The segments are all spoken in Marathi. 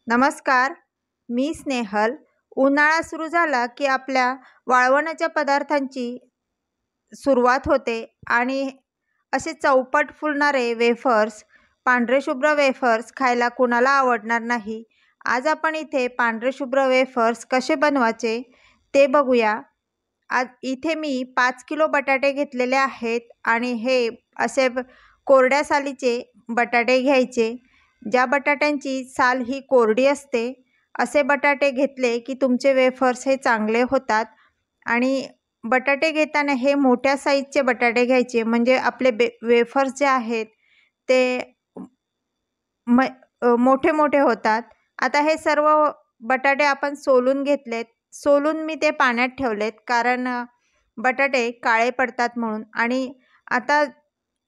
नमस्कार, मी स्नेहल. उन्हाळा सुरू झाला की आपल्या वाळवणाच्या पदार्थांची सुरुवात होते आणि असे चौपट फुलणारे वेफर्स, पांढरे शुभ्र वेफर्स खायला कुणाला आवडणार नाही. आज आपण इथे पांढरे शुभ्र वेफर्स कसे बनवायचे ते बघूया. आज इथे मी 5 किलो बटाटे घेतलेले आहेत आणि हे असे कोरड्या सालीचे बटाटे घ्यायचे. ज्या बटाट्यांची साल ही कोरडी असते असे बटाटे घेतले की तुमचे वेफर्स हे चांगले होतात. आणि बटाटे घेताना हे मोठ्या साईजचे बटाटे घ्यायचे, म्हणजे आपले वेफर्स जे आहेत ते मोठे मोठे होतात. आता हे सर्व बटाटे आपण सोलून घेतलेत. सोलून मी ते पाण्यात ठेवलेत, कारण बटाटे काळे पडतात म्हणून. आणि आता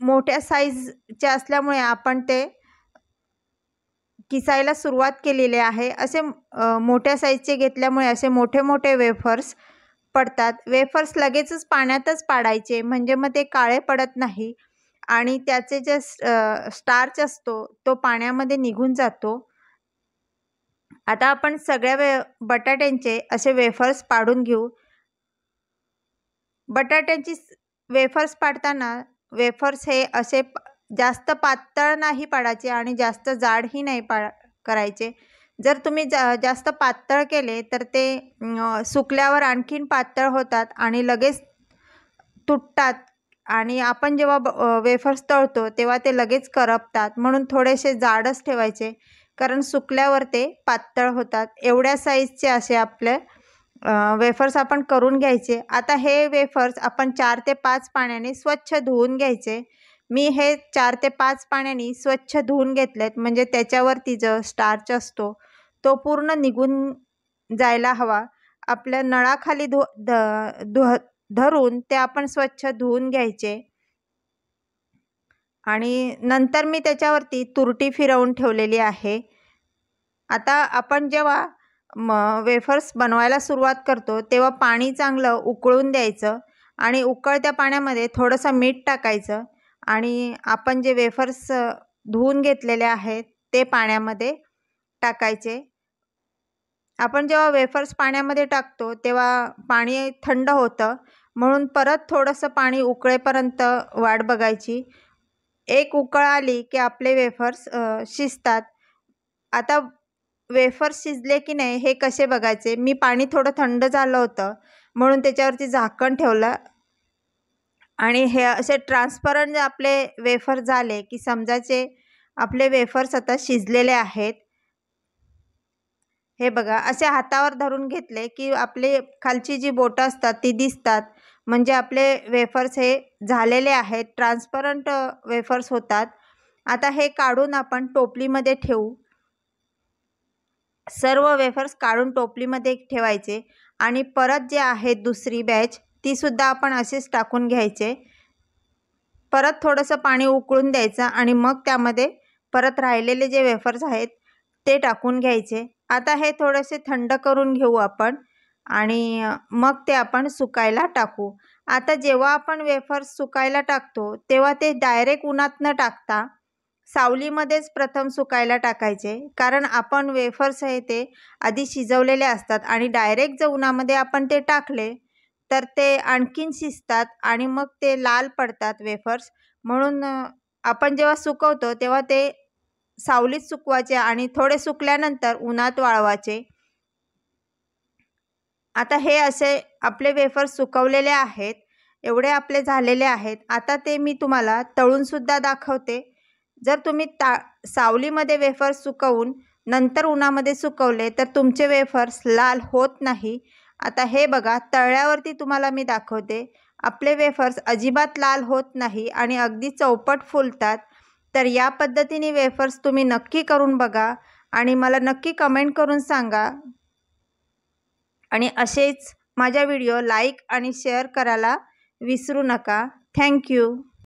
मोठ्या साईजचे असल्यामुळे आपण ते किसायला सुरुवात केलेली आहे. असे मोठ्या साईजचे घेतल्यामुळे असे मोठे मोठे वेफर्स पडतात. वेफर्स लगेचच पाण्यातच पाडायचे, म्हणजे मग ते काळे पडत नाही आणि त्याचे जे स्टार्च असतो तो पाण्यामध्ये निघून जातो. आता आपण सगळ्या बटाट्यांचे असे वेफर्स पाडून घेऊ. बटाट्यांची वेफर्स पाडताना वेफर्स हे असे जास्त पातळ नाही पाडायचे आणि जास्त जाडही नाही करायचे. जर तुम्ही जास्त पातळ केले तर ते सुकल्यावर आणखीन पातळ होतात आणि लगेच तुटतात. आणि आपण जेव्हा वेफर्स तळतो तेव्हा ते लगेच करपतात. म्हणून थोडेसे जाडच ठेवायचे, कारण सुकल्यावर ते पातळ होतात. एवढ्या साईजचे असे आपले वेफर्स आपण करून घ्यायचे. आता हे वेफर्स आपण 4 ते 5 पाण्याने स्वच्छ धुवून घ्यायचे. मी हे 4 ते 5 पाण्याने स्वच्छ धुवून घेतलेत, म्हणजे त्याच्यावरती जो स्टार्च असतो तो पूर्ण निघून जायला हवा. आपल्या नळाखाली धरून ते आपण स्वच्छ धुवून घ्यायचे. आणि नंतर मी त्याच्यावरती तुरटी फिरवून ठेवलेली आहे. आता आपण जेव्हा वेफर्स बनवायला सुरुवात करतो तेव्हा पाणी चांगलं उकळून द्यायचं आणि उकळत्या पाण्यामध्ये थोडंसं मीठ टाकायचं आणि आपण जे वेफर्स धुवून घेतलेले आहेत ते पाण्यामध्ये टाकायचे. आपण जेव्हा वेफर्स पाण्यामध्ये टाकतो तेव्हा पाणी थंड होतं, म्हणून परत थोडंसं पाणी उकळेपर्यंत वाट बघायची. एक उकळ आली की आपले वेफर्स शिजतात. आता वेफर्स शिजले की नाही हे कसे बघायचे? मी पाणी थोडं थंड झालं होतं म्हणून त्याच्यावरती झाकण ठेवलं आणि हे असे ट्रान्सपरंट आपले वेफर झाले की समजायचे आपले वेफर्स आता शिजलेले आहेत. हे बघा, असे हातावर धरून घेतले की आपले खालची जी बोटं असतात ती दिसतात, म्हणजे आपले वेफर्स हे झालेले आहेत, ट्रान्सपरंट वेफर्स होतात. आता हे काढून आपण टोपलीमध्ये ठेवू. सर्व वेफर्स काढून टोपलीमध्ये ठेवायचे आणि परत जे आहे दुसरी बॅच तीसुद्धा आपण असेच टाकून घ्यायचे. परत थोडंसं पाणी उकळून द्यायचं आणि मग त्यामध्ये परत राहिलेले जे वेफर्स आहेत ते टाकून घ्यायचे. आता हे थोडेसे थंड करून घेऊ आपण आणि मग ते आपण सुकायला टाकू. आता जेव्हा आपण वेफर्स सुकायला टाकतो तेव्हा ते डायरेक्ट उन्हात न टाकता सावलीमध्येच प्रथम सुकायला टाकायचे, कारण आपण वेफर्स आहे ते आधी शिजवलेले असतात आणि डायरेक्ट जर उन्हामध्ये आपण ते टाकले तर ते आणखीन शिजतात आणि मग ते लाल पडतात वेफर्स. म्हणून आपण जेव्हा सुकवतो तेव्हा ते सावलीत सुकवायचे आणि थोडे सुकल्यानंतर उन्हात वाळवायचे. आता हे असे आपले वेफर्स सुकवलेले आहेत, एवढे आपले झालेले आहेत. आता ते मी तुम्हाला तळूनसुद्धा दाखवते. जर तुम्ही सावलीमध्ये वेफर्स सुकवून नंतर उन्हामध्ये सुकवले तर तुमचे वेफर्स लाल होत नाही. आता हे बघा, तळल्यावरती तुम्हाला मी दाखवते. आपले वेफर्स अजिबात लाल होत नाही आणि अगदी चौपट फुलतात. तर या पद्धतीने वेफर्स तुम्ही नक्की करून बघा आणि मला नक्की कमेंट करून सांगा. आणि असेच माझा व्हिडिओ लाईक आणि शेअर करायला विसरू नका. थँक्यू.